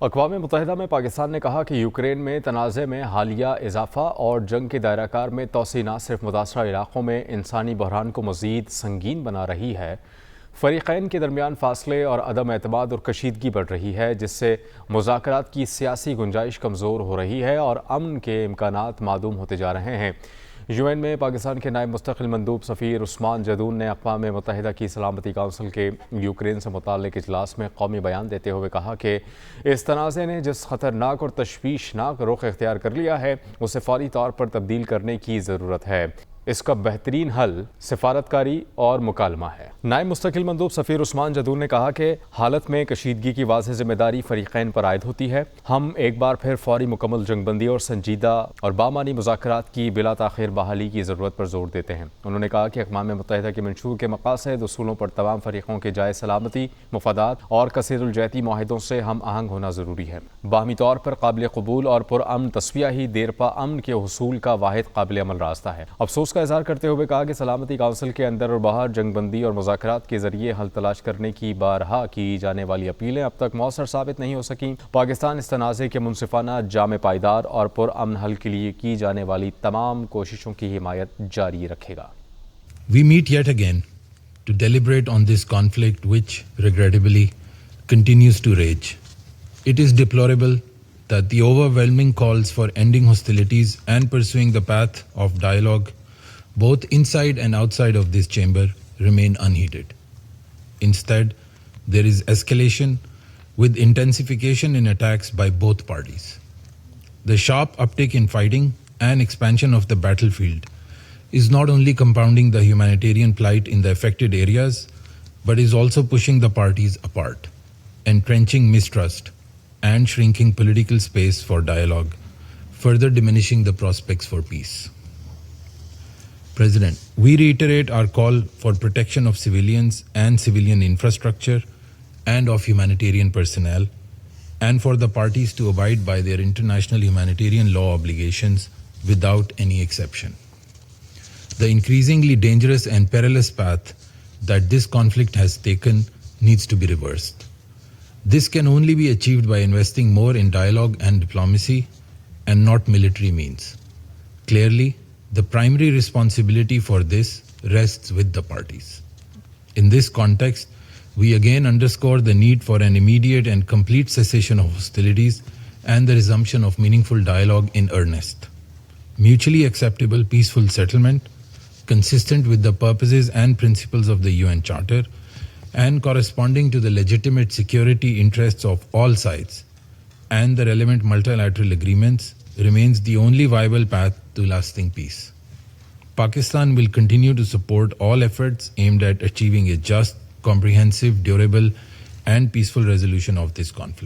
अक़वाम मुत्तहिदा में पाकिस्तान ने कहा कि यूक्रेन में तनाज़े में हालिया इजाफ़ा और जंग के दायराकार में तोसी न सिर्फ मुतासरा इलाक़ों में इंसानी बहरान को मज़ीद संगीन बना रही है, फ़रीक़ैन के दरमियान फ़ासले और अदम एतमाद और कशीदगी बढ़ रही है, जिससे मुज़ाकरात की सियासी गुंजाइश कमज़ोर हो रही है और अमन के इम्कानात मादूम होते जा रहे हैं। यूएन में पाकिस्तान के नायब मुस्तक़िल मंदूब सफ़ीर उस्मान जदून ने अक़वाम मुत्तहिदा की सलामती काउंसिल के यूक्रेन से मुताल्लिक़ इजलास में कौमी बयान देते हुए कहा कि इस तनाज़े ने जिस ख़तरनाक और तशवीशनाक रुख इख्तियार कर लिया है, उसे फ़ौरी तौर पर तब्दील करने की ज़रूरत है। इसका बेहतरीन हल सिफारतकारी और मुकालमा है। नायब मुस्तक़िल मंदूब सफ़ीर उस्मान जदून ने कहा कि हालत में कशीदगी की वाज़ेह ज़िम्मेदारी फ़रीक़ैन पर आयद होती है। हम एक बार फिर फ़ौरी मुकम्मल जंगबंदी और संजीदा और बामानी मुज़ाकरात की बिला ताख़ीर बहाली की ज़रूरत पर जोर देते हैं। उन्होंने कहा कि अक़वाम मुत्तहिदा के मंशूर के मक़ासद उसूलों पर तमाम फ़रीक़ों के जायज़ सलामती, मफादात और कसीरुलजहती माहिदों से हम आहंग होना ज़रूरी है। बाहमी तौर पर काबिल कबूल और पुरअमन तस्वीया ही देरपा अमन के हुसूल का वाहिद काबिल अमल रास्ता है। अफसोस का इज़हार करते हुए कहा कि सलामती काउंसिल के अंदर और बाहर जंगबंदी और मुज़ाकरात के जरिए हल तलाश करने की बारहा की जाने वाली अपीलें अब तक मौसर साबित नहीं हो सकीं। पाकिस्तान इस तनाज़े के मुनसिफाना, जामे पायदार और पुरअमन हल के लिए की जाने वाली तमाम कोशिशों की हिमायत जारी रखेगा। We meet yet again to deliberate on this conflict which, regrettably, continues to rage. It is deplorable that the overwhelming calls for ending hostilities and pursuing the path of dialogue, both inside and outside of this chamber, remain unheeded. Instead, there is escalation with intensification in attacks by both parties. The sharp uptick in fighting and expansion of the battlefield is not only compounding the humanitarian plight in the affected areas, but is also pushing the parties apart, entrenching mistrust and shrinking political space for dialogue, further diminishing the prospects for peace. President, we reiterate our call for protection of civilians and civilian infrastructure and of humanitarian personnel, and for the parties to abide by their international humanitarian law obligations without any exception. The increasingly dangerous and perilous path that this conflict has taken needs to be reversed. This can only be achieved by investing more in dialogue and diplomacy and not military means. Clearly, the primary responsibility for this rests with the parties. In this context, we again underscore the need for an immediate and complete cessation of hostilities and the resumption of meaningful dialogue in earnest. Mutually acceptable peaceful settlement, consistent with the purposes and principles of the UN Charter, and corresponding to the legitimate security interests of all sides and the relevant multilateral agreements, remains the only viable path to lasting peace. Pakistan will continue to support all efforts aimed at achieving a just, comprehensive, durable, and peaceful resolution of this conflict.